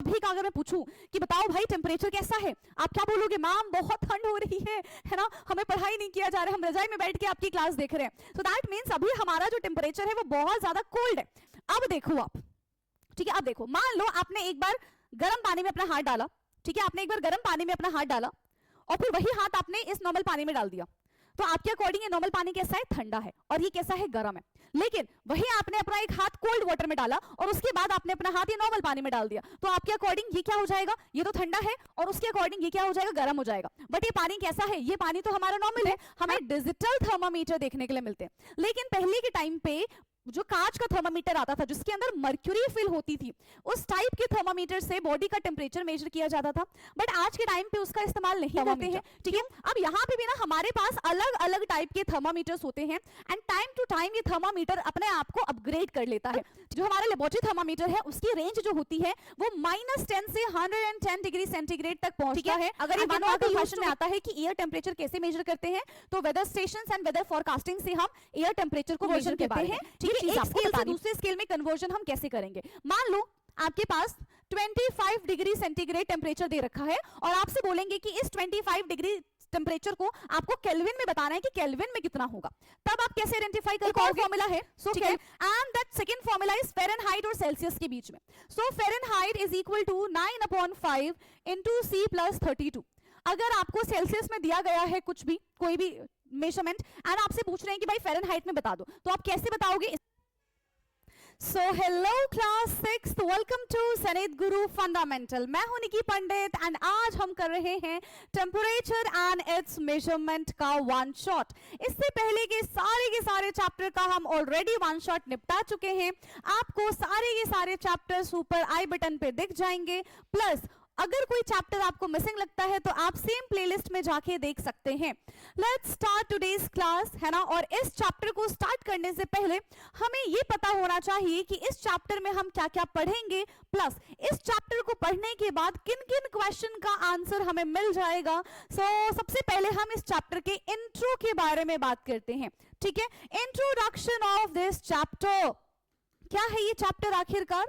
अभी का अगर मैं पूछूं कि बताओ भाई टेम्परेचर कैसा है, आप क्या बोलोगे? मैम बहुत ठंड हो रही है ना, हमें पढ़ाई नहीं किया जा रहा है, हम रजाई में बैठ के आपकी क्लास देख रहे हैं। सो दैट मींस अभी हमारा जो टेम्परेचर है वो बहुत ज्यादा कोल्ड है। अब देखो आप, ठीक है, अब देखो, मान लो आपने एक बार गर्म पानी में अपना हाथ डाला, ठीक है, आपने एक बार गर्म पानी में अपना हाथ डाला और फिर वही हाथ आपने इस नॉर्मल पानी में डाल दिया, तो आपके अकॉर्डिंग ये नॉर्मल पानी कैसा है? ठंडा है, और ये कैसा है? गर्म है। लेकिन वही आपने अपना एक हाथ कोल्ड वाटर में डाला और उसके बाद आपने अपना हाथ ये नॉर्मल पानी में डाल दिया, तो आपके अकॉर्डिंग ये क्या हो जाएगा? ये तो ठंडा है, और उसके अकॉर्डिंग ये क्या हो जाएगा? गर्म हो जाएगा। बट ये पानी कैसा है? ये पानी तो हमारा नॉर्मल है, हमें डिजिटल थर्मामीटर देखने के लिए मिलते हैं। लेकिन पहले के टाइम पे जो कांच का थर्मामीटर आता था जिसके अंदर मर्क्यूरी फिल होती थी, उस टाइप के थर्मामीटर से बॉडी का टेम्परेचर मेजर किया जाता था। बट आज के टाइम पे उसका इस्तेमाल नहीं करते हैं, ठीक है। अब यहाँ पे भी ना हमारे पास अलग अलग टाइप के थर्मामीटर्स होते हैं, एंड टाइम टू टाइम ये थर्मामीटर अपने आप को अपग्रेड कर लेता है। जो हमारा लेबोरेटरी थर्मामीटर है उसकी रेंज जो होती है वो -10 से 110 डिग्री सेंटीग्रेड तक पहुंचता है। अगर ये क्वेश्चन में आता है कि एयर टेम्परेचर कैसे मेजर करते हैं, तो weather station and weather forecasting से हम एयर टेम्परेचर को मेजर करते हैं। एक स्केल से दूसरे स्केल में कन्वर्जन हम कैसे करेंगे? मान लो आपके पास 25 डिग्री सेंटीग्रेड टेम्परेचर दे रखा है और आपसे बोलेंगे कि इस 25 डिग्री टेम्परेचर को आपको केल्विन में बताना है कि केल्विन में कितना होगा। तब आप कैसे आइडेंटिफाई करोगे? कौन फॉर्मूला है? So and that second formula is Fahrenheit और सेल्सियस के बीच में। So Fahrenheit is equal to 9/5 into C + 32। अगर आपको सेल्सियस में दिया गया है कुछ भी, कोई भी मेजरमेंट, एंड आपसे पूछ रहे हैं कि भाई फ़ारेनहाइट में बता दो, तो आप कैसे बताओगे? So hello class 6th, welcome to सनेद Guru fundamental. मैं हूं निकी पंडित एंड आज हम कर रहे हैं टेम्परेचर एंड इट्स मेजरमेंट का वन शॉट। इससे पहले के सारे चैप्टर का हम ऑलरेडी वन शॉट निपटा चुके हैं। आपको सारे के सारे चैप्टर्स ऊपर आई बटन पे दिख जाएंगे। प्लस अगर कोई चैप्टर आपको मिसिंग लगता है तो आप सेम प्लेलिस्ट में जाके देख सकते हैं। लेट्स स्टार्ट टुडेज क्लास, है ना। और इस चैप्टर को स्टार्ट करने से पहले हमें ये पता होना चाहिए कि इस चैप्टर में हम क्या क्या पढ़ेंगे, प्लस इस चैप्टर को पढ़ने के बाद किन किन क्वेश्चन का आंसर हमें मिल जाएगा। सबसे पहले हम इस चैप्टर के इंट्रो के बारे में बात करते हैं, ठीक है। इंट्रोडक्शन ऑफ दिस चैप्टर, क्या है ये चैप्टर आखिरकार?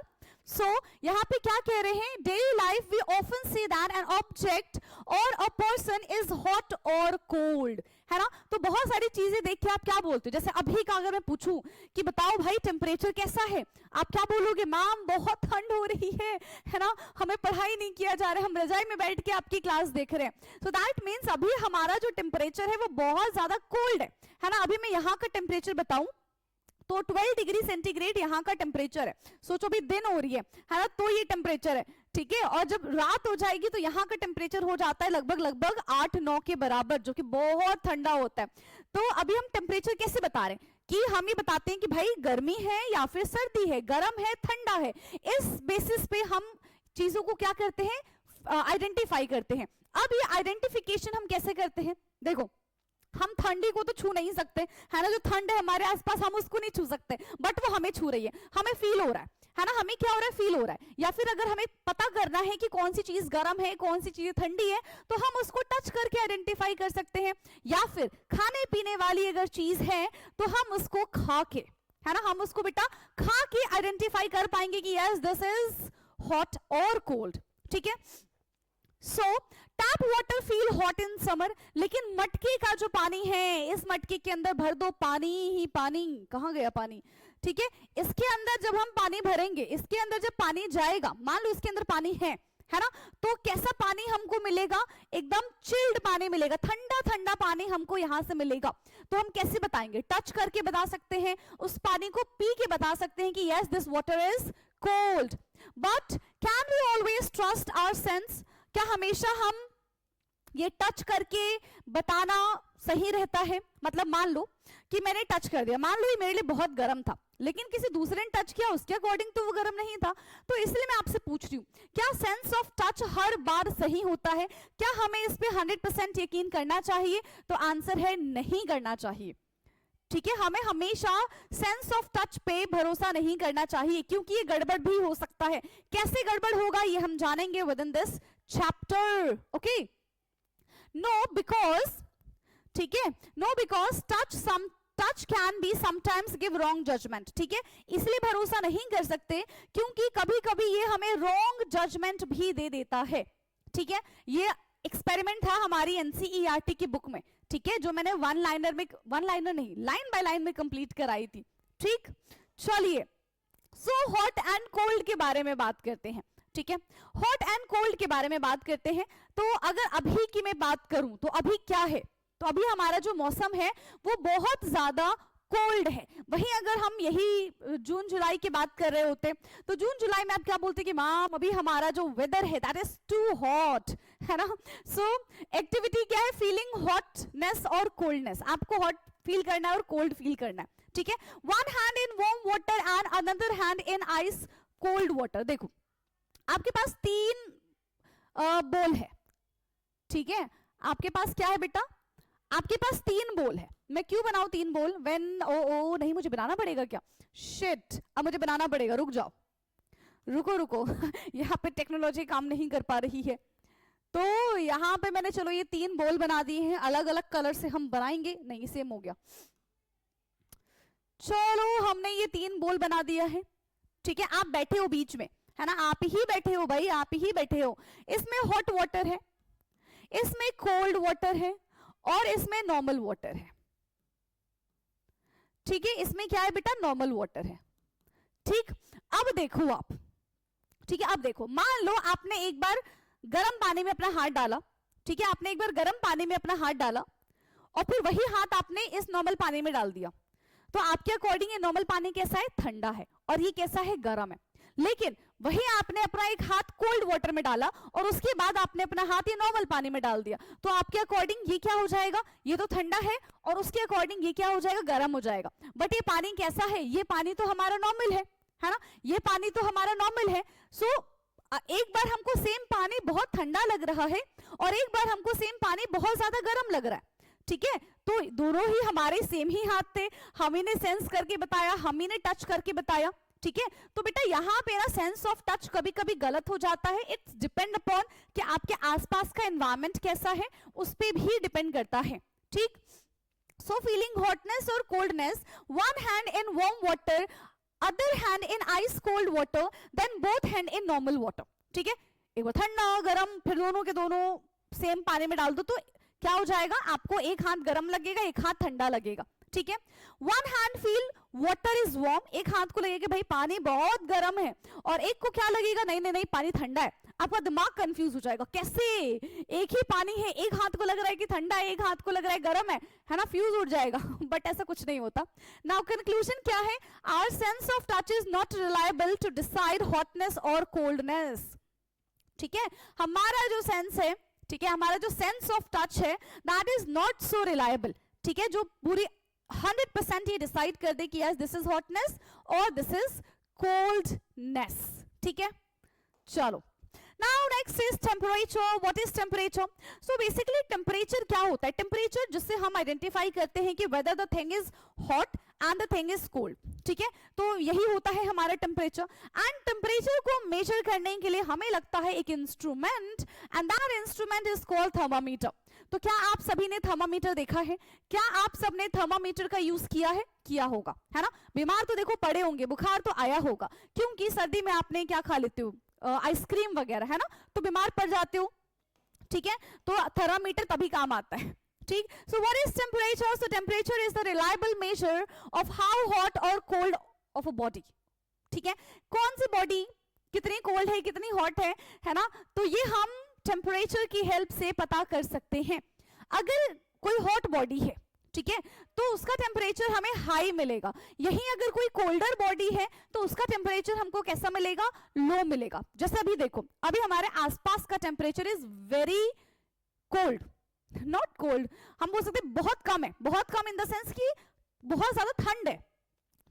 यहाँ पे क्या कह रहे हैं? Daily life we often see that an object और अ पर्सन इज हॉट और कोल्ड, है ना। तो बहुत सारी चीजें देख के आप क्या बोलते हो? जैसे अभी का अगर मैं पूछूं कि बताओ भाई टेम्परेचर कैसा है, आप क्या बोलोगे? मैम बहुत ठंड हो रही है ना, हमें पढ़ाई नहीं किया जा रहा है, हम रजाई में बैठ के आपकी क्लास देख रहे हैं। सो दैट मीन्स अभी हमारा जो टेम्परेचर है वो बहुत ज्यादा कोल्ड है ना। अभी मैं यहाँ का टेम्परेचर बताऊं तो 12 डिग्री सेंटीग्रेड यहाँ का टेम्परेचर है। सोचो भी दिन हो रही है ना, तो ये टेम्परेचर है, ठीक है। और जब रात हो जाएगी तो यहाँ का टेम्परेचर हो जाता है लगभग 8-9 के बराबर, जो कि बहुत ठंडा होता है। तो अभी हम टेम्परेचर कैसे बता रहे हैं कि हम ये बताते हैं कि भाई गर्मी है या फिर सर्दी है, गर्म है, ठंडा है। इस बेसिस पे हम चीजों को क्या करते हैं? आइडेंटिफाई करते हैं। अब ये आइडेंटिफिकेशन हम कैसे करते हैं? देखो, हम ठंडी को तो छू नहीं सकते, है ना। जो ठंड है हमारे आसपास हम उसको नहीं छू सकते, बट वो हमें छू रही है, हमें फील हो रहा है ना। हमें क्या हो रहा है? फील हो रहा है। या फिर अगर हमें पता करना है कि कौन सी चीज गर्म है, कौन सी चीज ठंडी है, तो हम उसको टच करके आइडेंटिफाई कर सकते हैं। या फिर खाने पीने वाली अगर चीज है तो हम उसको खा के, है ना, हम उसको बेटा खा के आइडेंटिफाई कर पाएंगे कि यस दिस इज हॉट और कोल्ड, ठीक है। So tap water feel hot in summer, लेकिन मटके का जो पानी है, इस मटके के अंदर भर दो पानी ही पानी। कहां गया पानी? ठीक है, इसके अंदर जब हम पानी भरेंगे, इसके अंदर जब पानी जाएगा, मान लो इसके अंदर पानी है ना, तो कैसा पानी हमको मिलेगा? एकदम चिल्ड पानी मिलेगा, ठंडा ठंडा पानी हमको यहां से मिलेगा। तो हम कैसे बताएंगे? टच करके बता सकते हैं, उस पानी को पी के बता सकते हैं कि yes this water is cold. But can we always trust our sense? क्या हमेशा हम ये टच करके बताना सही रहता है? मतलब मान लो कि मैंने टच कर दिया, मान लो ये मेरे लिए बहुत गर्म था, लेकिन किसी दूसरे ने टच किया, उसके अकॉर्डिंग तो वो गर्म नहीं था। तो इसलिए मैं आपसे पूछ रही हूँ, क्या सेंस ऑफ टच हर बार सही होता है? क्या हमें इस पे 100% यकीन करना चाहिए? तो आंसर है नहीं करना चाहिए, ठीक है। हमें हमेशा सेंस ऑफ टच पे भरोसा नहीं करना चाहिए, क्योंकि ये गड़बड़ भी हो सकता है। कैसे गड़बड़ होगा ये हम जानेंगे within this chapter, okay. No because, ठीक है, no because touch can be sometimes give wrong judgement, ठीक है, इसलिए भरोसा नहीं कर सकते क्योंकि कभी कभी ये हमें रॉन्ग जजमेंट भी दे देता है, ठीक है। ये एक्सपेरिमेंट था हमारी एनसीईआरटी की बुक में, ठीक है, जो मैंने वन लाइनर नहीं, लाइन बाय लाइन में कंप्लीट कराई थी, ठीक। चलिए, सो हॉट एंड कोल्ड के बारे में बात करते हैं, ठीक है। हॉट एंड कोल्ड के बारे में बात करते हैं। तो अगर अभी की मैं बात करूं तो अभी क्या है, तो अभी हमारा जो मौसम है वो बहुत ज्यादा कोल्ड है। वहीं अगर हम यही जून जुलाई की बात कर रहे होते तो जून जुलाई में आप क्या बोलते कि मैम अभी हमारा जो वेदर है दैट इज टू हॉट, है ना। सो एक्टिविटी क्या है, फीलिंग हॉटनेस और कोल्डनेस, आपको हॉट फील करना है और कोल्ड फील करना है, ठीक है। One hand in warm water and another hand in ice cold water. देखो आपके पास 3 बोल है, ठीक है, आपके पास क्या है बेटा, आपके पास 3 बोल है। मैं क्यों बनाऊं 3 बोल, व्हेन ओ नहीं मुझे बनाना पड़ेगा क्या, शिट, अब मुझे बनाना पड़ेगा, रुक जाओ, रुको यहाँ पे टेक्नोलॉजी काम नहीं कर पा रही है। तो यहाँ पे मैंने चलो ये 3 बोल बना दिए हैं, अलग अलग कलर से हम बनाएंगे, नहीं सेम हो गया। चलो हमने ये 3 बोल बना दिया है, ठीक है। आप बैठे हो बीच में, है ना, आप ही बैठे हो भाई, आप ही बैठे हो। इसमें हॉट वाटर है, इसमें कोल्ड वाटर है और इसमें नॉर्मल वाटर है, ठीक है। इसमें क्या है बेटा, नॉर्मल वाटर है, ठीक। अब देखो आप, ठीक है, अब देखो, मान लो आपने एक बार गर्म पानी में अपना हाथ डाला, ठीक है, आपने एक बार गर्म पानी में अपना हाथ डाला और फिर वही हाथ आपने इस नॉर्मल पानी में डाल दिया, तो आपके अकॉर्डिंग ये नॉर्मल पानी कैसा है, ठंडा है, और ये कैसा है, गर्म है। लेकिन वही आपने अपना एक हाथ कोल्ड वाटर में डाला और उसके बाद आपने अपना हाथ ये नॉर्मल पानी में डाल दिया, तो आपके अकॉर्डिंग ये क्या हो जाएगा, ये तो ठंडा है और उसके अकॉर्डिंग ये क्या हो जाएगा, गर्म हो जाएगा। बट ये पानी कैसा है, ये पानी तो हमारा नॉर्मल है ना, ये पानी तो हमारा नॉर्मल है। सो एक बार हमको सेम पानी बहुत ठंडा लग रहा है और एक बार हमको सेम पानी बहुत ज्यादा गर्म लग रहा है, ठीक है। तो दोनों ही हमारे सेम ही हाथ थे, हम ही ने सेंस करके बताया, हम ही ने टच करके बताया, ठीक है। तो बेटा यहाँ पे ना सेंस ऑफ टच कभी कभी गलत हो जाता है, इट्स डिपेंड अपॉन कि आपके आसपास का एनवायरनमेंट कैसा है, उस पे भी डिपेंड करता है, ठीक। सो फीलिंग हॉटनेस और coldness, one hand in warm water, other hand in ice cold water, then both hand in normal water, ठीक है। एक बार ठंडा गर्म, फिर दोनों के दोनों सेम पानी में डाल दो तो क्या हो जाएगा, आपको एक हाथ गर्म लगेगा, एक हाथ ठंडा लगेगा, ठीक है। One hand feel water is warm, एक हाथ को लगेगा भाई पानी बहुत गर्म है और एक को क्या लगेगा, नहीं नहीं नहीं पानी ठंडा है। आपका दिमाग कंफ्यूज हो जाएगा, कैसे एक ही पानी है, एक हाथ को लग रहा है कि ठंडा है, एक हाथ को लग रहा है गर्म है ना, फ्यूज उठ जाएगा। बट ऐसा कुछ नहीं होता। नाउ कंक्लूजन क्या है, our sense of touch is not reliable to decide hotness और कोल्डनेस, ठीक है। हमारा जो सेंस है, ठीक है, हमारा जो सेंस ऑफ टच है that is not so reliable, ठीक है, जो पूरी 100% ये डिसाइड कर दे कि यस दिस इज हॉटनेस और दिस इज कोल्डनेस, ठीक है। चलो now next is temperature. What is temperature? So basically temperature क्या होता है, टेम्परेचर जिससे हम आइडेंटिफाई करते हैं कि whether the thing is hot and the thing is cold, ठीक है। तो यही होता है हमारा टेम्परेचर। एंड टेम्परेचर को मेजर करने के लिए हमें लगता है एक instrument and that instrument is called thermometer. तो क्या आप सभी ने थर्मामीटर देखा है? क्या आप सबने थर्मामीटर का यूज किया है? किया होगा, है ना। बीमार तो देखो पड़े होंगे, बुखार तो आया होगा, क्योंकि सर्दी में आपने क्या खा लेते हो, आइसक्रीम वगैरह, है ना, तो बीमार पड़ जाते हो, ठीक है। तो थर्मामीटर तभी काम आता है, ठीक। So what is temperature? So temperature is the reliable measure of how hot और कोल्ड ऑफ अ बॉडी, ठीक है। कौन सी बॉडी कितनी कोल्ड है, कितनी हॉट है ना, तो ये हम टेम्परेचर की हेल्प से पता कर सकते हैं। अगर कोई हॉट बॉडी है, ठीक है, तो उसका टेम्परेचर हमें हाई मिलेगा। यहीं अगर कोई कोल्डर बॉडी है तो उसका टेम्परेचर हमको कैसा मिलेगा? लो मिलेगा। जैसे अभी देखो, अभी हमारे आसपास का temperature is very cold, not cold, हम बोल सकते बहुत कम है, बहुत कम इन द सेंस कि बहुत ज्यादा ठंड है,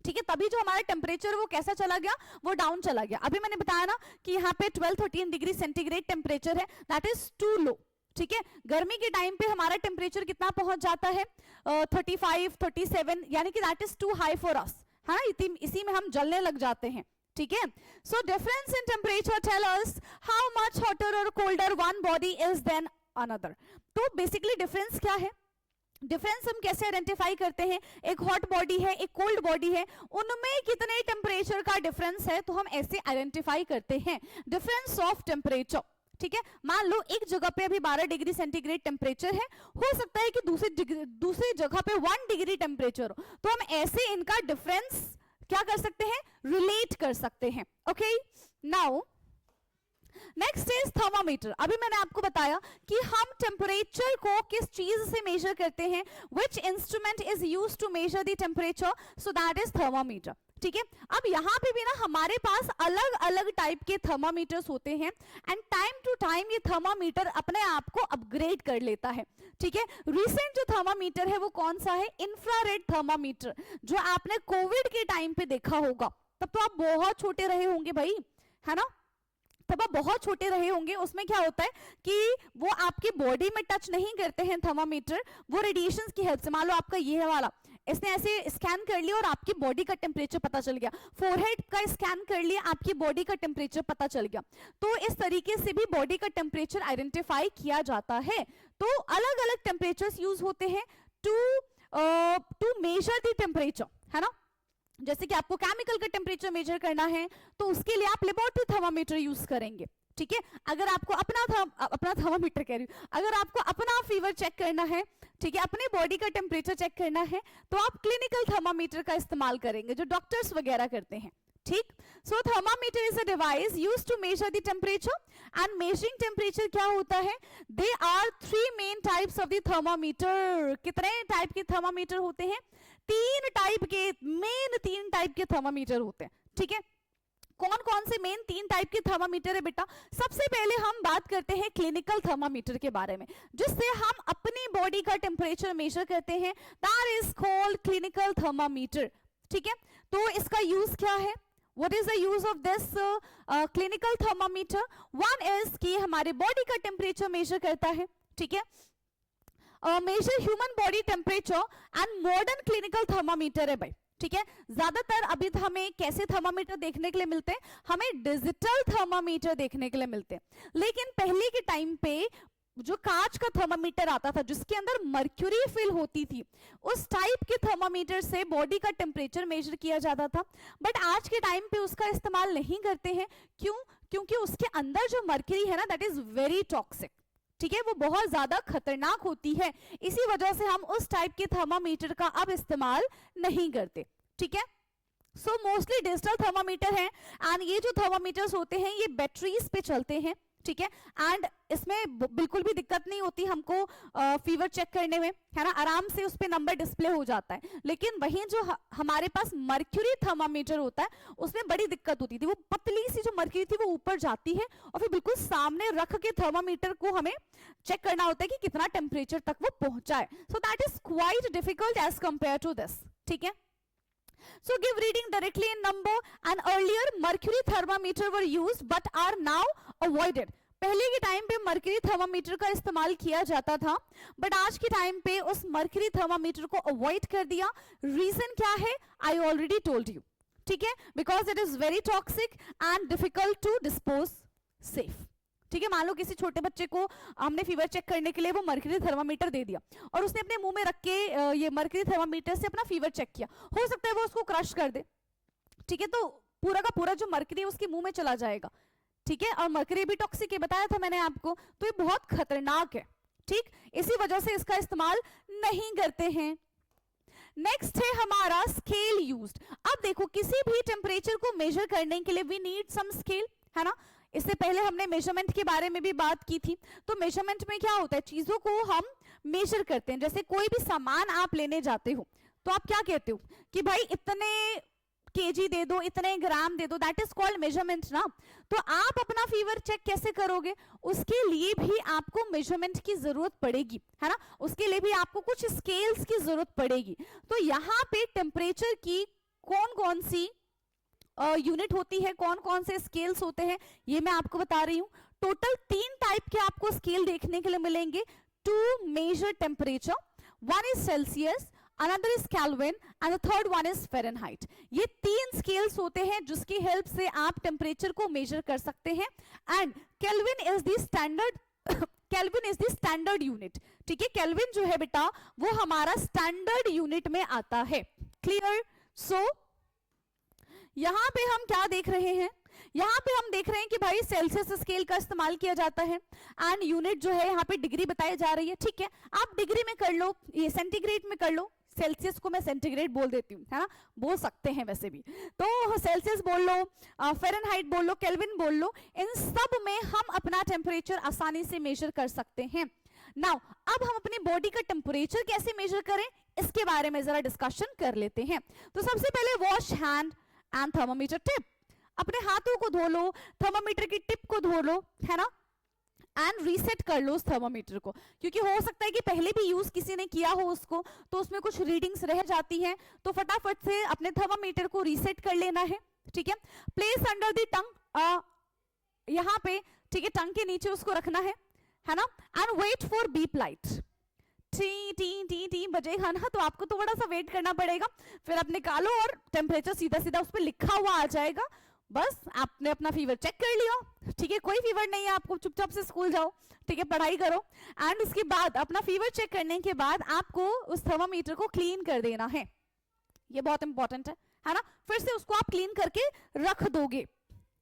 ठीक है। तभी जो हमारा टेम्परेचर वो कैसा चला गया, वो डाउन चला गया। अभी मैंने बताया ना कि यहाँ पे 12-13 डिग्री सेंटीग्रेड टेम्परेचर है, दैट इज टू लो, ठीक है। गर्मी के टाइम पे हमारा टेम्परेचर कितना पहुंच जाता है, 35-37, यानी कि that is too high for us, है ना, इसी में हम जलने लग जाते हैं, ठीक है। So difference in temperature tell us how much hotter और colder one body is than another. तो बेसिकली डिफरेंस क्या है? डिफरेंस हम कैसे आइडेंटिफाई करते हैं, एक हॉट बॉडी है एक कोल्ड बॉडी है, उनमें कितने टेम्परेचर का डिफरेंस है, तो हम ऐसे आइडेंटिफाई करते हैं डिफरेंस ऑफ टेम्परेचर। ठीक है, मान लो एक जगह पे अभी 12 डिग्री सेंटीग्रेड टेम्परेचर है, हो सकता है कि दूसरी जगह पे 1 डिग्री टेम्परेचर हो, तो हम ऐसे इनका डिफरेंस क्या कर सकते हैं, रिलेट कर सकते हैं। Okay, now next is thermometer. अभी मैंने आपको बताया कि हम टेम्परेचर को किस चीज से मेजर करते हैं, which instrument is use to measure the temperature, so that is thermometer. ठीक है, अब यहाँ पे भी ना हमारे पास अलग अलग टाइप के थर्मामीटर्स होते हैं एंड टाइम टू टाइम ये थर्मामीटर अपने आप को अपग्रेड कर लेता है। ठीक है, रिसेंट जो थर्मामीटर है वो कौन सा है, इंफ्रारेड थर्मामीटर, जो आपने कोविड के टाइम पे देखा होगा। तब तो आप बहुत छोटे रहे होंगे भाई, है ना, तब आप बहुत छोटे रहे होंगे। उसमें क्या होता है कि वो आपकी बॉडी में टच नहीं करते हैं थर्मामीटर, वो रेडिएशंस की हेल्प से, मान लो आपका ये है वाला, इसने ऐसे स्कैन कर लिया और आपकी बॉडी का टेम्परेचर पता चल गया, फोरहेड का स्कैन कर लिया, आपकी बॉडी का टेम्परेचर पता चल गया। तो इस तरीके से भी बॉडी का टेम्परेचर आइडेंटिफाई किया जाता है। तो अलग अलग टेम्परेचर्स यूज होते हैं टू मेजर द टेम्परेचर, है ना। जैसे कि आपको केमिकल का टेम्परेचर मेजर करना है तो उसके लिए आप लेबोरेटरी थर्मामीटर यूज करेंगे। ठीक है, अगर आपको अपना थर्मामीटर कह रही हूँ, अगर आपको अपना फीवर चेक करना है, ठीक है, अपने बॉडी का टेम्परेचर चेक करना है, तो आप क्लिनिकल थर्मामीटर का इस्तेमाल करेंगे जो डॉक्टर्स वगैरह करते हैं। ठीक, so thermometer is a device used to measure the temperature and measuring temperature क्या होता है, they are 3 main types of the thermometer. कितने टाइप के थर्मामीटर होते हैं, 3 टाइप के, मेन 3 टाइप के थर्मामीटर होते हैं। ठीक है, कौन कौन से मेन 3 टाइप के थर्मामीटर है बेटा, सबसे पहले हम बात करते हैं क्लिनिकल थर्मामीटर के बारे में, जिससे हम अपनी बॉडी का टेम्परेचर मेजर करते हैं, that is called clinical thermometer. ठीक है, तो इसका यूज क्या है, What is the use of this clinical thermometer? One is कि हमारे बॉडी का टेम्परेचर मेजर करता है। ठीक है, measure human body temperature and modern clinical thermometer है भाई। ठीक है, ज्यादातर अभी हमें कैसे थर्मामीटर देखने के लिए मिलते हैं, हमें डिजिटल थर्मामीटर देखने के लिए मिलते हैं। लेकिन पहले के टाइम पे जो कांच का थर्मामीटर आता था जिसके अंदर मर्क्यूरी फिल होती थी, उस टाइप के थर्मामीटर से बॉडी का टेम्परेचर मेजर किया जाता था। बट आज के टाइम पे उसका इस्तेमाल नहीं करते हैं। क्यों, क्योंकि उसके अंदर जो मर्क्यूरी है ना, दैट इज वेरी टॉक्सिक। ठीक है, वो बहुत ज्यादा खतरनाक होती है, इसी वजह से हम उस टाइप के थर्मामीटर का अब इस्तेमाल नहीं करते। ठीक है, सो मोस्टली डिजिटल थर्मामीटर है एंड ये जो थर्मामीटर्स होते हैं ये बैटरीज पे चलते हैं। ठीक है, एंड इसमें बिल्कुल भी दिक्कत नहीं होती हमको फीवर चेक करने में, है ना, आराम से उस पे नंबर डिस्प्ले हो जाता है। लेकिन वहीं जो हमारे पास मर्क्यूरी थर्मामीटर होता है उसमें बड़ी दिक्कत होती थी, वो पतली सी जो मर्क्यूरी थी वो ऊपर जाती है और फिर बिल्कुल सामने रख के थर्मामीटर को हमें चेक करना होता है कि कितना टेम्परेचर तक वो पहुंचा है। So that is quite difficult as compare to this. ठीक है, so give reading directly in number and earlier mercury thermometer were used but are now avoided। पहले के टाइम पे मर्क्यूरी थर्मामीटर का इस्तेमाल किया जाता था, बट आज के टाइम पे उस मर्क्यूरी थर्मामीटर को अवॉइड कर दिया। रीजन क्या है, आई ऑलरेडी टोल्ड यू। ठीक है, because it is very toxic and difficult to dispose safe. ठीक है, मान लो किसी छोटे बच्चे को हमने फीवर चेक करने के लिए वो मर्क्यूरी थर्मामीटर दे दिया और उसने अपने मुंह में रख के ये मर्क्यूरी थर्मामीटर से अपना फीवर चेक किया, हो सकता है वो उसको क्रश कर दे। ठीक है, तो पूरा का पूरा जो मर्क्यूरी उसके मुंह में चला जाएगा। ठीक है, और मर्क्यूरी भी टॉक्सिक है, बताया था मैंने आपको, तो ये बहुत खतरनाक है। ठीक, इसी वजह से इसका इस्तेमाल नहीं करते हैं। नेक्स्ट है हमारा स्केल यूज्ड। अब देखो, किसी भी टेम्परेचर को मेजर करने के लिए वी नीड सम स्केल, है ना। इससे पहले हमने मेजरमेंट के बारे में भी बात की थी। तो मेजरमेंट में क्या होता है, चीजों को हम मेजर करते हैं। जैसे कोई भी सामान आप लेने जाते हो तो आप क्या कहते हो कि भाई इतने केजी दे दो, इतने ग्राम दे दो, दैट इज कॉल्ड मेजरमेंट ना। तो आप अपना फीवर चेक कैसे करोगे, उसके लिए भी आपको मेजरमेंट की जरूरत पड़ेगी, है ना, उसके लिए भी आपको कुछ स्केल्स की जरूरत पड़ेगी। तो यहाँ पे टेम्परेचर की कौन कौन सी यूनिट होती है, कौन कौन से स्केल्स होते हैं, ये मैं आपको बता रही हूं। टोटल 3 टाइप के आपको स्केल देखने के लिए मिलेंगे to measure temperature. One is Celsius, another is Kelvin and the third one is Fahrenheit. ये 3 स्केल्स होते हैं जिसकी हेल्प से आप टेम्परेचर को मेजर कर सकते हैं। And kelvin is the standard kelvin is the standard unit, ठीक है। केल्विन जो है बेटा वो हमारा स्टैंडर्ड यूनिट में आता है, क्लियर। सो यहां पे हम क्या देख रहे हैं, यहां पे हम देख रहे हैं कि भाई सेल्सियस स्केल का इस्तेमाल किया जाता है एंड यूनिट जो है यहाँ पे डिग्री बताई जा रही है, ठीक है। आप डिग्री में कर लो, ये सेंटीग्रेड में कर लो, सेल्सियस को मैं सेंटीग्रेड बोल देती हूँ, है ना, बोल सकते हैं वैसे भी, तो सेल्सियस बोल लो, फ़ारेनहाइट बोल लो, केल्विन बोल लो, इन सब में हम अपना टेम्परेचर आसानी से मेजर कर सकते हैं। नाउ अब हम अपनी बॉडी का टेम्परेचर कैसे मेजर करें इसके बारे में जरा डिस्कशन कर लेते हैं। तो सबसे पहले wash hand and thermometer tip, अपने हाथों को धो लो, थर्मामीटर की टिप को धो लो, है ना, एंड रीसेट कर लो उस थर्मामीटर को, क्योंकि हो सकता है कि पहले भी यूज किसी ने किया हो उसको, तो उसमें कुछ रीडिंग्स रह जाती हैं, तो फटाफट से अपने थर्मामीटर को रीसेट कर लेना है, ठीक है। प्लेस अंडर द टंग, यहाँ पे, ठीक है, टंग के नीचे उसको रखना है ना, and wait for beep light, टी टी टी टी बजेगा ना, तो आपको थोड़ा सा वेट करना पड़ेगा, फिर आप निकालो और टेम्परेचर सीधा सीधा उस पर लिखा हुआ आ जाएगा, बस आपने अपना फीवर चेक कर लिया, ठीक है, कोई फीवर नहीं है, आपको चुपचाप से स्कूल जाओ, ठीक है, पढ़ाई करो, एंड उसके बाद अपना फीवर चेक करने के बाद आपको उस थर्मामीटर को क्लीन कर देना है, ये बहुत इंपॉर्टेंट है ना, फिर से उसको आप क्लीन करके रख दोगे।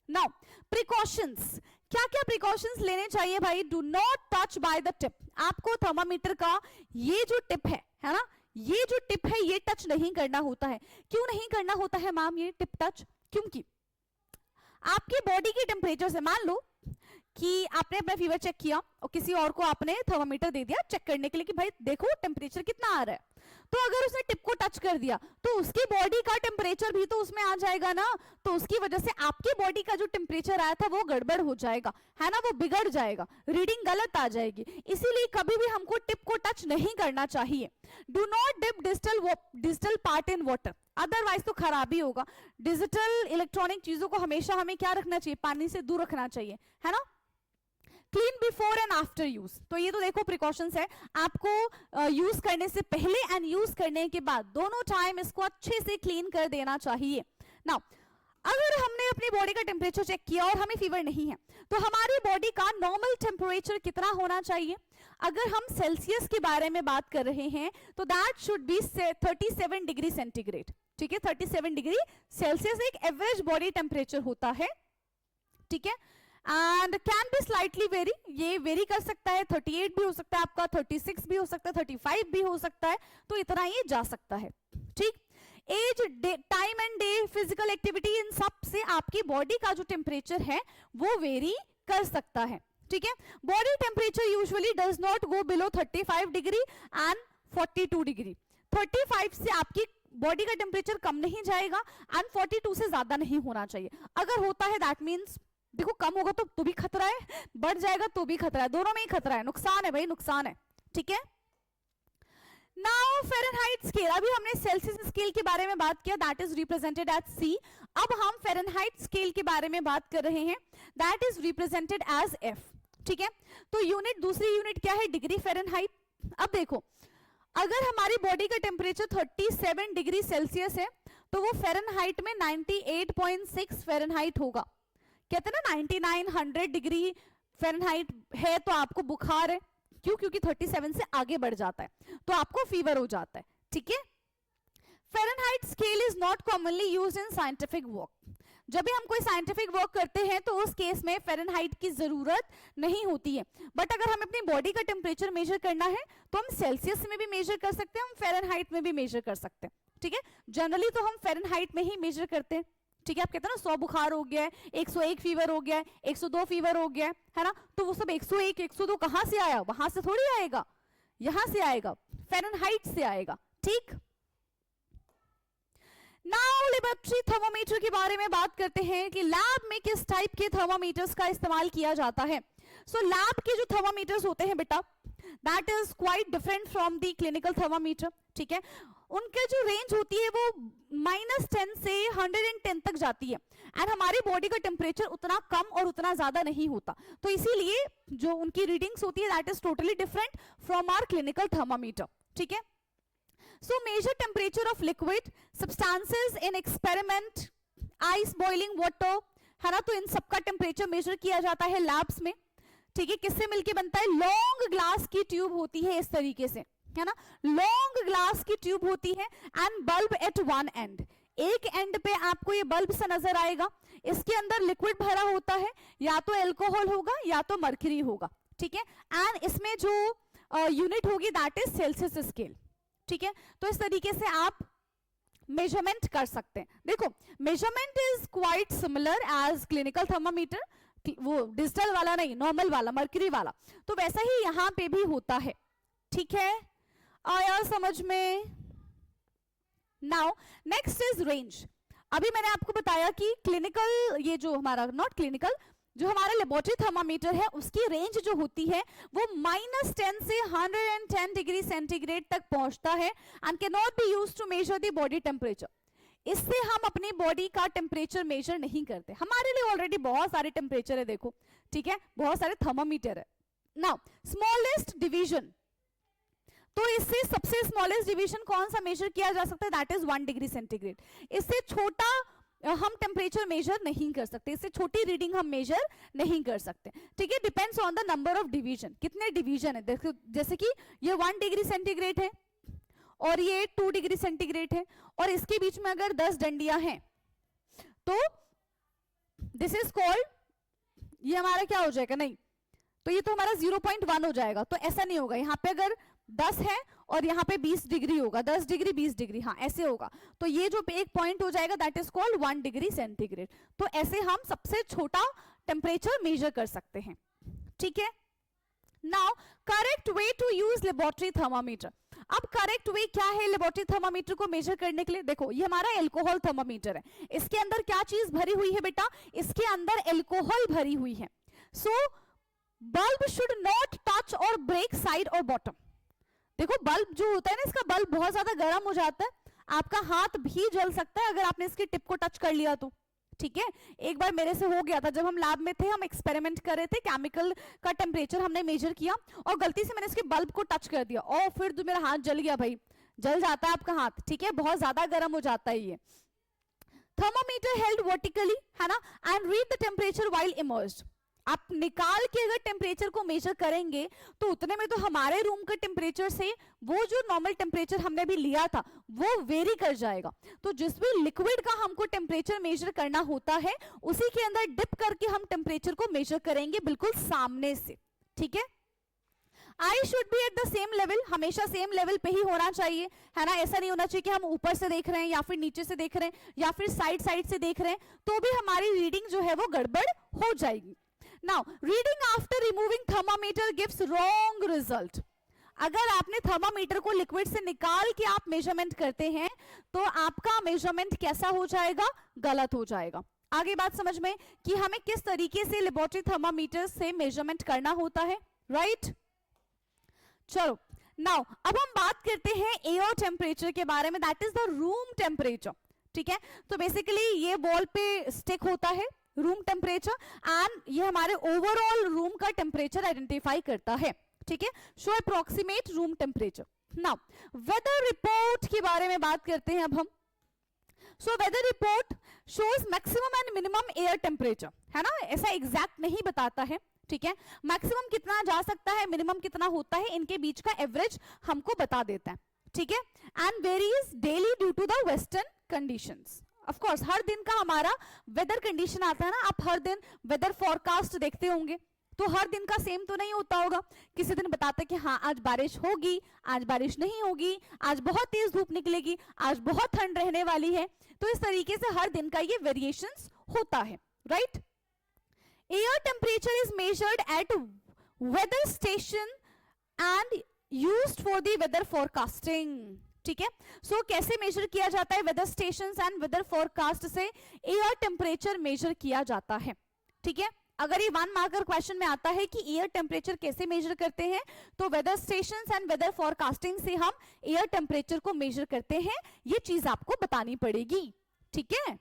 नाउ प्रिकॉशंस, क्या क्या प्रिकॉशंस लेने चाहिए भाई, do not touch by the tip, आपको थर्मामीटर का ये जो टिप है ना, ये जो टिप है ये टच नहीं करना होता है। क्यों नहीं करना होता है मैम ये टिप टच, क्योंकि आपकी बॉडी के टेम्परेचर से, मान लो कि आपने अपना फीवर चेक किया और किसी और को आपने थर्मामीटर दे दिया चेक करने के लिए कि भाई देखो टेम्परेचर कितना आ रहा है, तो अगर उसने टिप को टच कर दिया तो उसकी बॉडी का टेम्परेचर भी तो उसमें आ जाएगा ना, तो उसकी वजह से आपकी बॉडी का जो टेम्परेचर आया था वो गड़बड़ हो जाएगा, है ना, वो बिगड़ जाएगा, रीडिंग गलत आ जाएगी, इसीलिए कभी भी हमको टिप को टच नहीं करना चाहिए। Do not dip digital part in water, otherwise तो खराबी होगा। डिजिटल इलेक्ट्रॉनिक चीजों को हमेशा हमें क्या रखना चाहिए, पानी से दूर रखना चाहिए, है ना। Clean before and after use, तो ये तो देखो प्रिकॉशंस है, आपको यूज करने से पहले एंड यूज करने के बाद दोनों टाइम इसको अच्छे से क्लीन कर देना चाहिए। नाउ अगर हमने अपनी बॉडी का टेम्परेचर चेक किया और हमें फीवर नहीं है, तो हमारी बॉडी का नॉर्मल टेम्परेचर कितना होना चाहिए, अगर हम सेल्सियस के बारे में बात कर रहे हैं तो that should be 37 degree centigrade, ठीक है, 37 डिग्री सेल्सियस एक एवरेज बॉडी टेम्परेचर होता है, ठीक है, and can be slightly very, ये वेरी कर सकता है, 38 भी हो सकता है आपका, 36 भी हो सकता है, 35 भी हो सकता है, तो इतना ये जा सकता है, ठीक। Age, time and day, physical activity, इन सब से आपकी बॉडी का जो टेम्परेचर है वो वेरी कर सकता है, ठीक है। Body temperature usually does not go below 35 degree and 42 degree, 35 से आपकी बॉडी का टेम्परेचर कम नहीं जाएगा एंड 42 से ज्यादा नहीं होना चाहिए, अगर होता है दैट मीन्स, देखो कम होगा तो भी खतरा है, बढ़ जाएगा तो भी खतरा है, दोनों में ही खतरा है, नुकसान है भाई, नुकसान है, ठीक है। नाउ फ़ारेनहाइट स्केल, अभी हमने सेल्सियस स्केल के बारे में बात किया, that is represented as C, अब हम फ़ारेनहाइट स्केल के बारे में बात कर रहे हैं, that is represented as F, ठीक है। तो यूनिट, दूसरी यूनिट क्या है, डिग्री फ़ारेनहाइट। अब देखो अगर हमारी बॉडी का टेम्परेचर 37 डिग्री सेल्सियस है तो वो फ़ारेनहाइट में 98.6 फ़ारेनहाइट होगा, कहते हैं ना 99-100 डिग्री फ़ारेनहाइट है तो आपको बुखार है, क्यों, क्योंकि 37 से आगे बढ़ जाता है तो आपको फीवर हो जाता है, ठीक है। Fahrenheit scale is not commonly used in scientific work, जब भी हम कोई साइंटिफिक वर्क करते हैं तो उस केस में फ़ारेनहाइट की जरूरत नहीं होती है, बट अगर हमें अपनी बॉडी का टेम्परेचर मेजर करना है तो हम सेल्सियस में भी मेजर कर सकते हैं, हम फ़ारेनहाइट में भी मेजर कर सकते हैं, ठीक है। जनरली तो हम फ़ारेनहाइट में ही मेजर करते हैं, ठीक है। आप कहते हैं ना 100 बुखार हो गया है, 101 फीवर हो गया है, 102 फीवर हो गया है ना, तो वो सब 101 102 कहां से आया, वहां से थोड़ी आएगा, यहां से आएगा, फ़ारेनहाइट से आएगा, ठीक। नाउ लेबोरेटरी थर्मोमीटर के बारे में बात करते हैं कि लैब में किस टाइप के थर्मोमीटर्स का इस्तेमाल किया जाता है। सो लैब के जो थर्मोमीटर्स होते हैं बेटा, that is quite different from the clinical thermometer, ठीक है। उनके जो रेंज होती है वो -10 से 110 तक जाती है एंड हमारी बॉडी का टेम्परेचर उतना कम और उतना ज्यादा नहीं होता, तो इसीलिए जो उनकी रीडिंग्स होती है that is totally different from our clinical thermometer, ठीक है। So measure temperature of liquid substances in experiment, ice boiling water, है ना, तो इन सबका टेम्परेचर मेजर किया जाता है लैब्स में, ठीक है, किससे मिलके बनता है? लॉन्ग ग्लास की ट्यूब होती है इस तरीके से, है ना, लॉन्ग ग्लास की ट्यूब होती है and bulb at one end, एक एंड पे आपको ये बल्ब सा नजर आएगा, इसके अंदर लिक्विड भरा होता है, या तो अल्कोहल होगा या तो मर्क्यूरी होगा, ठीक है, एंड इसमें जो यूनिट होगी दैट इज सेल्सियस स्केल, ठीक है। तो इस तरीके से आप मेजरमेंट कर सकते हैं। देखो measurement is quite similar as clinical thermometer, वो डिजिटल वाला नहीं, नॉर्मल वाला, मर्क्यूरी वाला, तो वैसा ही यहां पे भी होता है, ठीक है, आया समझ में? Now next is range. अभी मैंने आपको बताया कि क्लिनिकल, ये जो हमारा नॉट क्लिनिकल, जो हमारा लेबोरेटरी थर्मामीटर है उसकी रेंज जो होती है वो -10 से 110 डिग्री सेंटीग्रेड तक पहुंचता है and can not be used to measure the body temperature. इससे हम अपनी बॉडी का टेम्परेचर मेजर नहीं करते, हमारे लिए ऑलरेडी बहुत सारे टेम्परेचर है, देखो, ठीक है, बहुत सारे थर्मामीटर है। नाउ स्मॉलेस्ट डिवीजन, तो इससे सबसे स्मॉलेस्ट डिवीजन कौन सा मेजर किया जा सकता है? That is 1 degree centigrade. इससे छोटा हम टेम्परेचर मेजर नहीं कर सकते, इससे छोटी रीडिंग हम मेजर नहीं कर सकते, ठीक है। Depends on the number of division, कितने डिवीजन है, देखो जैसे कि ये 1 डिग्री सेंटीग्रेड है और ये 2 डिग्री सेंटीग्रेड है और इसके बीच में अगर 10 डंडियां हैं तो दिस इज कॉल्ड, ये हमारा क्या हो जाएगा? नहीं, तो ये तो हमारा 0.1 हो जाएगा, तो ऐसा नहीं होगा। यहाँ पे अगर 10 है और यहाँ पे 20 डिग्री होगा, 10 डिग्री 20 डिग्री, हाँ ऐसे होगा, तो ये जो एक पॉइंट हो जाएगा that is called 1 degree centigrade. तो ऐसे हम सबसे छोटा टेम्परेचर मेजर कर सकते हैं, ठीक है। Now correct way to use laboratory thermometer. अब करेक्ट वे क्या है लेबोरेटरी थर्मामीटर को मेजर करने के लिए? देखो ये हमारा एल्कोहल थर्मामीटर है, इसके अंदर क्या चीज भरी हुई है बेटा? इसके अंदर एल्कोहल भरी हुई है। So bulb should not touch और ब्रेक साइड और बॉटम। देखो बल्ब जो होता है ना, इसका बल्ब बहुत ज्यादा गर्म हो जाता है, आपका हाथ भी जल सकता है अगर आपने इसकी टिप को टच कर लिया तो, ठीक है। एक बार मेरे से हो गया था, जब हम लैब में थे, हम एक्सपेरिमेंट कर रहे थे, केमिकल का टेम्परेचर हमने मेजर किया और गलती से मैंने इसके बल्ब को टच कर दिया और फिर तो मेरा हाथ जल गया भाई, जल जाता है आपका हाथ, ठीक है, बहुत ज्यादा गर्म हो जाता है ये। थर्मामीटर हेल्ड वर्टिकली, है ना, and read the temperature while immersed. आप निकाल के अगर टेम्परेचर को मेजर करेंगे तो उतने में तो हमारे रूम के टेम्परेचर से वो जो नॉर्मल टेम्परेचर हमने भी लिया था वो वेरी कर जाएगा। तो जिस भी लिक्विड का हमको टेम्परेचर मेजर करना होता है उसी के अंदर डिप करके हम टेम्परेचर को मेजर करेंगे बिल्कुल सामने से, ठीक है। I should be at the same level, हमेशा सेम लेवल पे ही होना चाहिए, है ना, ऐसा नहीं होना चाहिए कि हम ऊपर से देख रहे हैं या फिर नीचे से देख रहे हैं या फिर साइड से देख रहे हैं, तो भी हमारी रीडिंग जो है वो गड़बड़ हो जाएगी। Now, reading after removing thermometer gives wrong result. अगर आपने थर्मामीटर को लिक्विड से निकाल के आप मेजरमेंट करते हैं तो आपका मेजरमेंट कैसा हो जाएगा? गलत हो जाएगा। आगे बात समझ में कि हमें किस तरीके से लेबोरेटरी थर्मामीटर से मेजरमेंट करना होता है, राइट? चलो नाउ अब हम बात करते हैं एयर टेम्परेचर के बारे में, that is the room temperature, ठीक है। तो बेसिकली ये वॉल पे स्टिक होता है रूम टेम्परेचर एंड ये हमारे ओवरऑल रूम का टेम्परेचर आइडेंटिफाई करता है, ठीक है। Show approximate room temperature. Now weather report के बारे में बात करते हैं अब हम। So weather report shows maximum and minimum air temperature, है ना, ऐसा एग्जैक्ट नहीं बताता है, ठीक है। मैक्सिमम कितना जा सकता है, मिनिमम कितना होता है, इनके बीच का एवरेज हमको बता देता है, ठीक है। And varies daily due to the western conditions. Of course हर दिन का हमारा वेदर कंडीशन आता है ना, आप हर दिन वेदर फोरकास्ट देखते होंगे, तो हर दिन का सेम तो नहीं होता होगा, किसी दिन बताते कि हाँ आज बारिश होगी, आज बारिश नहीं होगी, आज बहुत तेज धूप निकलेगी, आज बहुत ठंड रहने वाली है, तो इस तरीके से हर दिन का ये वेरिएशंस होता है, right. Air temperature is measured at weather station and used for the weather forecasting, ठीक है। सो कैसे मेजर किया जाता है? Weather stations and weather forecast से एयर टेम्परेचर मेजर किया जाता है, ठीक है। अगर ये 1 मार्कर क्वेश्चन में आता है कि एयर टेम्परेचर कैसे मेजर करते हैं, तो weather stations and weather forecasting से हम एयर टेम्परेचर को मेजर करते हैं, ये चीज आपको बतानी पड़ेगी, ठीक है।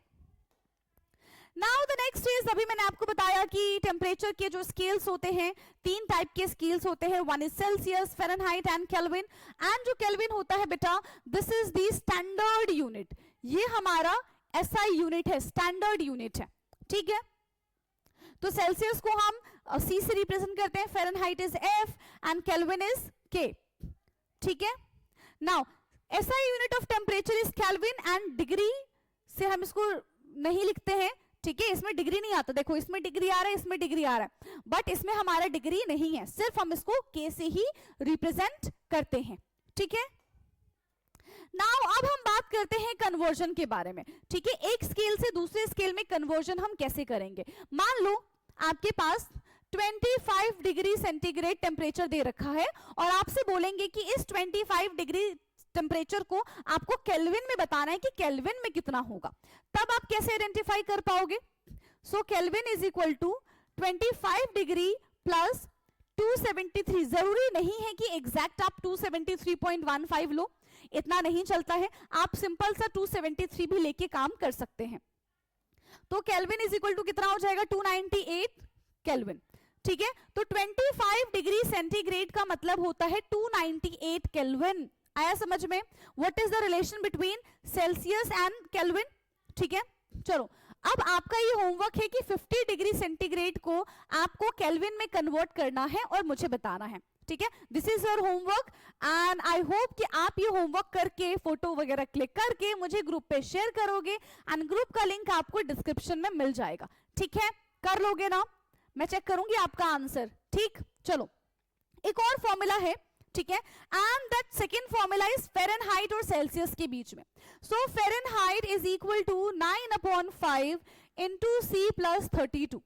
नाउ द नेक्स्ट इज, अभी मैंने आपको बताया कि टेम्परेचर के जो स्केल्स होते हैं, 3 टाइप के स्केल्स होते हैं, one is Celsius, Fahrenheit and kelvin. And जो केल्विन होता है बेटा, this is the standard unit, ये हमारा SI यूनिट है, स्टैंडर्ड यूनिट है, ठीक है। तो सेल्सियस को हम सी से रिप्रेजेंट करते हैं, Fahrenheit is F and kelvin is K, ठीक है। Now SI unit of temperature is Kelvin and degree से हम इसको नहीं लिखते हैं, ठीक है, इसमें डिग्री नहीं आता, देखो इसमें डिग्री आ रहा है, इसमें डिग्री आ रहा है, बट इसमें हमारा डिग्री नहीं है, सिर्फ हम इसको K से ही रिप्रेजेंट करते हैं, ठीक है। नाउ अब हम बात करते हैं कन्वर्जन के बारे में, ठीक है, एक स्केल से दूसरे स्केल में कन्वर्जन हम कैसे करेंगे। मान लो आपके पास 25 डिग्री सेंटीग्रेड टेम्परेचर दे रखा है और आपसे बोलेंगे कि इस 25 डिग्री टेम्परेचर को आपको केल्विन में बताना है कि केल्विन में कितना होगा, तब आप कैसे आइडेंटिफाई कर पाओगे। So kelvin is equal to 25 degree plus 273, जरूरी नहीं है कि एग्जैक्ट आप 273.15 लो, इतना नहीं चलता है, आप सिंपल सा 273 भी लेके काम कर सकते हैं। तो केल्विन इज इक्वल टू कितना हो जाएगा, 298 केल्विन, ठीक है। तो 25 डिग्री सेंटीग्रेड का मतलब होता है 298 केल्विन, आया समझ में। What is the relation between Celsius and kelvin, ठीक है। चलो अब आपका ये होमवर्क है कि 50 डिग्री सेंटीग्रेड को आपको केल्विन में कन्वर्ट करना है और मुझे बताना है, ठीक है। This is your homework and I hope कि आप ये होमवर्क करके फोटो वगैरह क्लिक करके मुझे ग्रुप पे शेयर करोगे एंड ग्रुप का लिंक आपको डिस्क्रिप्शन में मिल जाएगा, ठीक है। कर लोगे ना, मैं चेक करूंगी आपका आंसर, ठीक। चलो एक और फॉर्मूला है, ठीक है, and that second formula is Fahrenheit और सेल्सियस के बीच में। So Fahrenheit is equal to 9/5 into C plus 32।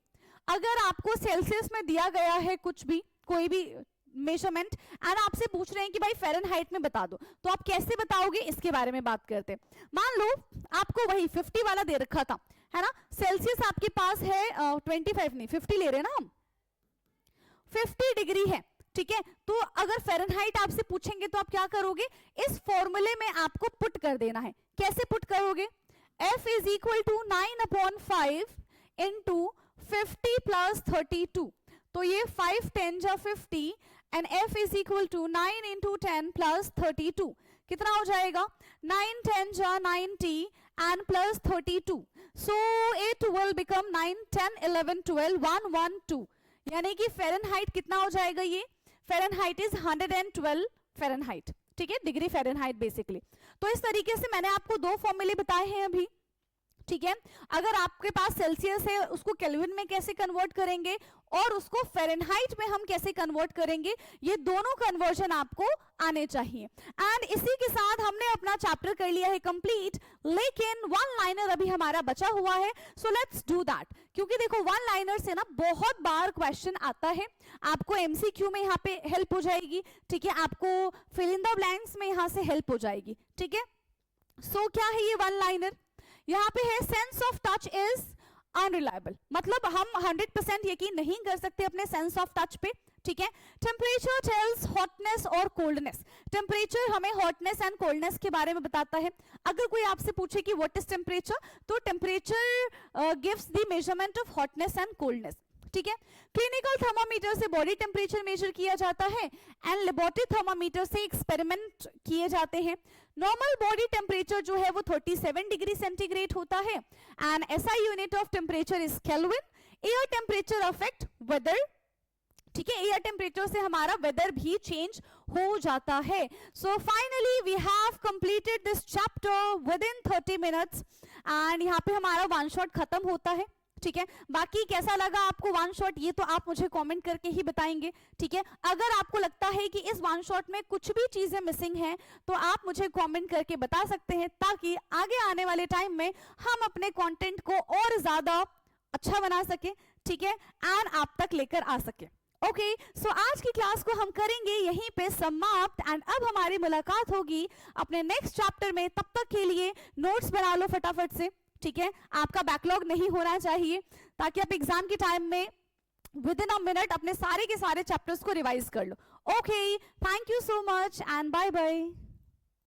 अगर आपको सेल्सियस में दिया गया है कुछ भी, कोई भी मेजरमेंट एंड आपसे पूछ रहे हैं कि भाई फ़ारेनहाइट में बता दो, तो आप कैसे बताओगे, इसके बारे में बात करते हैं। मान लो आपको वही 50 वाला दे रखा था, है ना, सेल्सियस आपके पास है 25 नहीं 50 ले रहे हैं ना हम, 50 डिग्री है, ठीक है। तो अगर फ़ारेनहाइट आपसे पूछेंगे तो आप क्या करोगे, इस फॉर्मूले में आपको पुट कर देना है। कैसे पुट करोगे, F is equal to 9/5 into 50 plus 32, तो ये 5 10 जा 50 and F is equal to 9 into 10 plus 32, कितना हो जाएगा, 9 10 जा 90 and plus 32, so it will become 9 10 11 12 112, यानी कि फ़ारेनहाइट कितना हो जाएगा, ये फ़ारेनहाइट इज 112 फ़ारेनहाइट, ठीक है, डिग्री फ़ारेनहाइट बेसिकली। तो इस तरीके से मैंने आपको दो फॉर्मूले बताए हैं अभी, ठीक है। अगर आपके पास सेल्सियस है उसको केल्विन में कैसे कन्वर्ट करेंगे और उसको फ़ारेनहाइट में हम कैसे कन्वर्ट करेंगे, ये दोनों कन्वर्जन आपको आने चाहिए। एंड इसी के साथ हमने अपना चैप्टर कर लिया है कंप्लीट, लेकिन वन लाइनर अभी हमारा बचा हुआ है, सो लेट्स डू दैट। क्योंकि देखो वन लाइनर से ना बहुत बार क्वेश्चन आता है, आपको MCQ में यहाँ पे हेल्प हो जाएगी, ठीक है, आपको फिल इन द ब्लैंक्स में यहाँ से हेल्प हो जाएगी, ठीक है। सो क्या है ये वन लाइनर, यहाँ पे है sense of touch is unreliable, मतलब हम 100% यकीन नहीं कर सकते अपने सेंस ऑफ टच पे, ठीक है। टेम्परेचर टेल्स हॉटनेस और कोल्डनेस, टेम्परेचर हमें हॉटनेस एंड कोल्डनेस के बारे में बताता है। अगर कोई आपसे पूछे कि व्हाट इज टेम्परेचर, तो temperature gives the measurement of hotness and coldness, ठीक है। क्लिनिकल थर्मामीटर से बॉडी टेम्परेचर मेजर किया जाता है एंड लेबोरेटरी थर्मामीटर से एक्सपेरिमेंट किए जाते हैं। नॉर्मल बॉडी टेम्परेचर जो है वो 37 डिग्री सेंटीग्रेड होता है and SI unit of temperature is Kelvin. Air temperature affect weather, ठीक है, एयर टेम्परेचर से हमारा वेदर भी चेंज हो जाता है। So finally we have completed this chapter within 30 minutes and यहाँ पे हमारा वन शॉट खत्म होता है, ठीक है। बाकी कैसा लगा आपको वन शॉट, ये तो आप मुझे कमेंट करके ही बताएंगे, ठीक है। अगर आपको लगता है कि इस वन शॉट में कुछ भी चीजें मिसिंग हैं तो आप मुझे कमेंट करके बता सकते हैं, ताकि आगे आने वाले टाइम में हम अपने कंटेंट को और ज्यादा अच्छा बना सके, ठीक है, एंड आप तक लेकर आ सके। ओके, सो आज की क्लास को हम करेंगे यहीं पे समाप्त एंड अब हमारी मुलाकात होगी अपने नेक्स्ट चैप्टर में। तब तक के लिए नोट्स बना लो फटाफट से, ठीक है, आपका बैकलॉग नहीं होना चाहिए, ताकि आप एग्जाम के टाइम में विद इन अ मिनट अपने सारे के सारे चैप्टर्स को रिवाइज कर लो। Okay, thank you so much and bye bye.